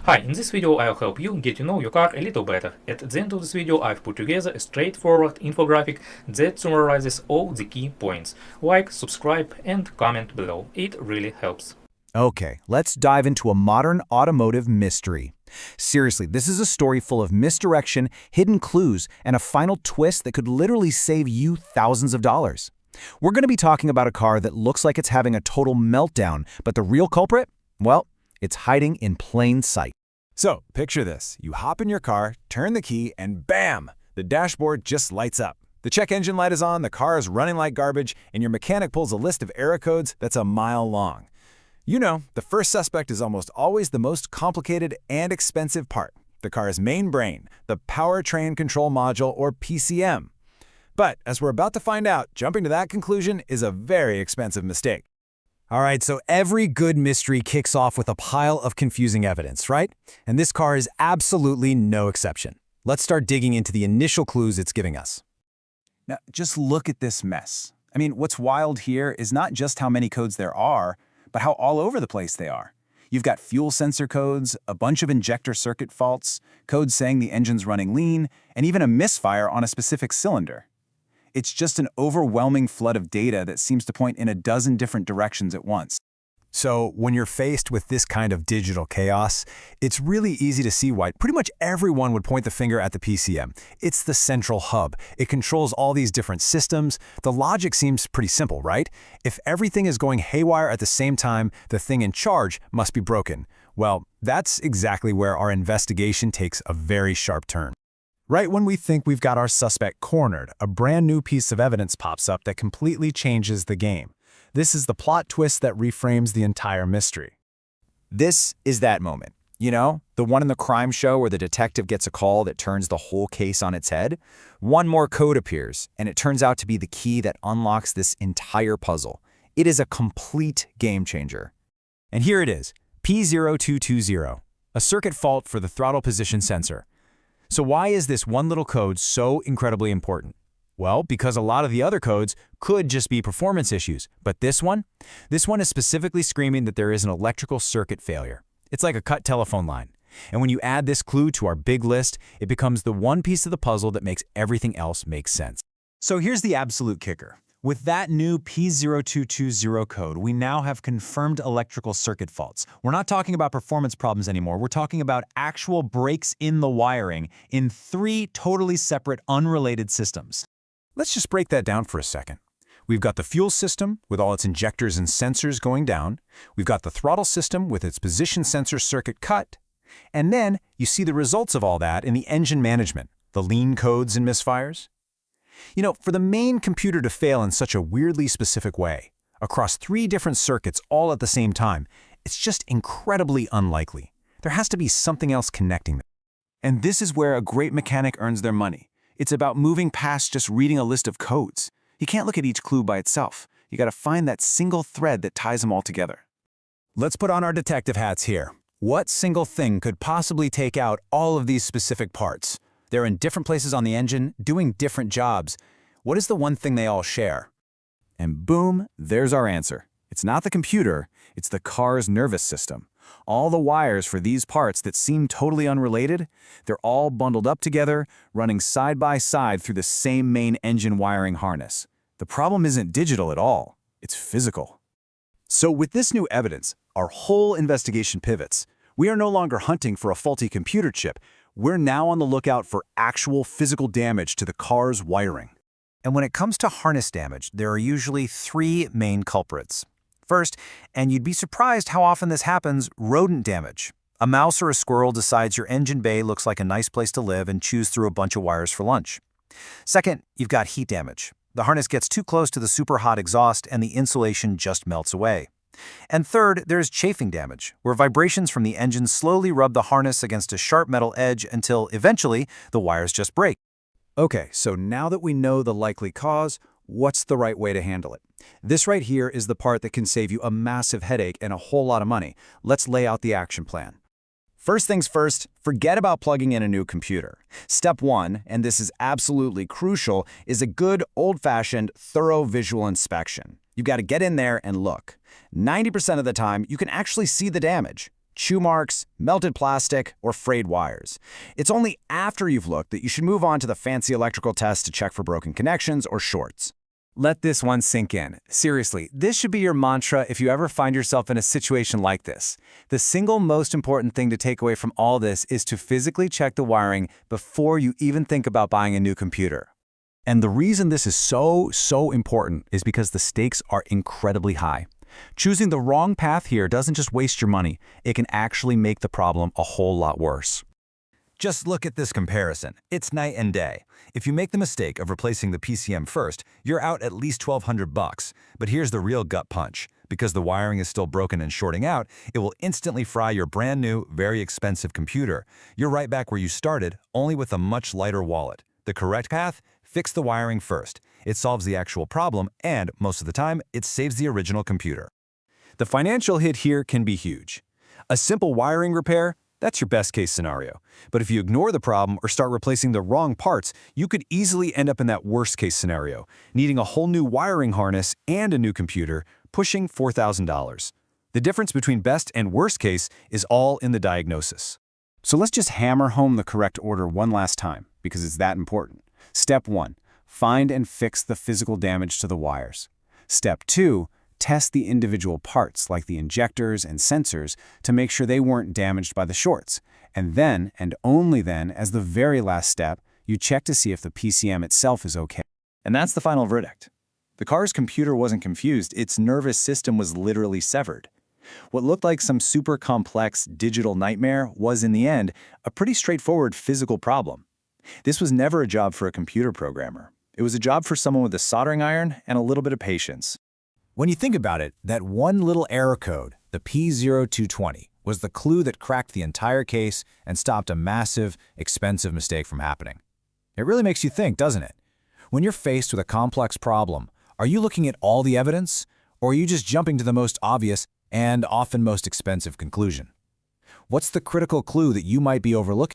Hi, in this video I'll help you get to know your car a little better. At the end of this video I've put together a straightforward infographic that summarizes all the key points. Like, subscribe and comment below. It really helps. Okay, let's dive into a modern automotive mystery. Seriously, this is a story full of misdirection, hidden clues, and a final twist that could literally save you thousands of dollars. We're going to be talking about a car that looks like it's having a total meltdown, but the real culprit? Well, it's hiding in plain sight. So, picture this. You hop in your car, turn the key, and bam! The dashboard just lights up. The check engine light is on, the car is running like garbage, and your mechanic pulls a list of error codes that's a mile long. You know, the first suspect is almost always the most complicated and expensive part, the car's main brain, the powertrain control module, or PCM. But, as we're about to find out, jumping to that conclusion is a very expensive mistake. All right, so every good mystery kicks off with a pile of confusing evidence, right? And this car is absolutely no exception. Let's start digging into the initial clues it's giving us. Now, just look at this mess. I mean, what's wild here is not just how many codes there are, but how all over the place they are. You've got fuel sensor codes, a bunch of injector circuit faults, codes saying the engine's running lean, and even a misfire on a specific cylinder. It's just an overwhelming flood of data that seems to point in a dozen different directions at once. So when you're faced with this kind of digital chaos, it's really easy to see why pretty much everyone would point the finger at the PCM. It's the central hub. It controls all these different systems. The logic seems pretty simple, right? If everything is going haywire at the same time, the thing in charge must be broken. Well, that's exactly where our investigation takes a very sharp turn. Right when we think we've got our suspect cornered, a brand new piece of evidence pops up that completely changes the game. This is the plot twist that reframes the entire mystery. This is that moment. You know, the one in the crime show where the detective gets a call that turns the whole case on its head? One more code appears, and it turns out to be the key that unlocks this entire puzzle. It is a complete game changer. And here it is, P0220, a circuit fault for the throttle position sensor. So why is this one little code so incredibly important? Well, because a lot of the other codes could just be performance issues, but this one is specifically screaming that there is an electrical circuit failure. It's like a cut telephone line. And when you add this clue to our big list, it becomes the one piece of the puzzle that makes everything else make sense. So here's the absolute kicker. With that new P0220 code, we now have confirmed electrical circuit faults. We're not talking about performance problems anymore. We're talking about actual breaks in the wiring in 3 totally separate, unrelated systems. Let's just break that down for a second. We've got the fuel system with all its injectors and sensors going down. We've got the throttle system with its position sensor circuit cut. And then you see the results of all that in the engine management, the lean codes and misfires. You know, for the main computer to fail in such a weirdly specific way, across 3 different circuits all at the same time, it's just incredibly unlikely. There has to be something else connecting them. And this is where a great mechanic earns their money. It's about moving past just reading a list of codes. You can't look at each clue by itself. You gotta find that single thread that ties them all together. Let's put on our detective hats here. What single thing could possibly take out all of these specific parts? They're in different places on the engine, doing different jobs. What is the one thing they all share? And boom, there's our answer. It's not the computer, it's the car's nervous system. All the wires for these parts that seem totally unrelated, they're all bundled up together, running side by side through the same main engine wiring harness. The problem isn't digital at all, it's physical. So with this new evidence, our whole investigation pivots. We are no longer hunting for a faulty computer chip. We're now on the lookout for actual physical damage to the car's wiring. And when it comes to harness damage, there are usually 3 main culprits. First, and you'd be surprised how often this happens, rodent damage. A mouse or a squirrel decides your engine bay looks like a nice place to live and chews through a bunch of wires for lunch. Second, you've got heat damage. The harness gets too close to the super hot exhaust and the insulation just melts away. And third, there's chafing damage, where vibrations from the engine slowly rub the harness against a sharp metal edge until, eventually, the wires just break. Okay, so now that we know the likely cause, what's the right way to handle it? This right here is the part that can save you a massive headache and a whole lot of money. Let's lay out the action plan. First things first, forget about plugging in a new computer. Step 1, and this is absolutely crucial, is a good, old-fashioned, thorough visual inspection. You've got to get in there and look. 90% of the time, you can actually see the damage. chew marks, melted plastic, or frayed wires. It's only after you've looked that you should move on to the fancy electrical tests to check for broken connections or shorts. Let this one sink in. Seriously, this should be your mantra if you ever find yourself in a situation like this. The single most important thing to take away from all this is to physically check the wiring before you even think about buying a new computer. And the reason this is so important is because the stakes are incredibly high. Choosing the wrong path here doesn't just waste your money, it can actually make the problem a whole lot worse. Just look at this comparison. It's night and day. If you make the mistake of replacing the PCM first, you're out at least $1,200. But here's the real gut punch. Because the wiring is still broken and shorting out, it will instantly fry your brand new, very expensive computer. You're right back where you started, only with a much lighter wallet. The correct path? Fix the wiring first. It solves the actual problem, and most of the time, it saves the original computer. The financial hit here can be huge. A simple wiring repair, that's your best case scenario. But if you ignore the problem or start replacing the wrong parts, you could easily end up in that worst case scenario, needing a whole new wiring harness and a new computer, pushing $4,000. The difference between best and worst case is all in the diagnosis. So let's just hammer home the correct order one last time, because it's that important. Step 1. Find and fix the physical damage to the wires. Step 2. Test the individual parts, like the injectors and sensors, to make sure they weren't damaged by the shorts. And then, and only then, as the very last step, you check to see if the PCM itself is okay. And that's the final verdict. The car's computer wasn't confused, its nervous system was literally severed. What looked like some super complex digital nightmare was, in the end, a pretty straightforward physical problem. This was never a job for a computer programmer. It was a job for someone with a soldering iron and a little bit of patience. When you think about it, that one little error code, the P0220, was the clue that cracked the entire case and stopped a massive, expensive mistake from happening. It really makes you think, doesn't it? When you're faced with a complex problem, are you looking at all the evidence, or are you just jumping to the most obvious and often most expensive conclusion? What's the critical clue that you might be overlooking?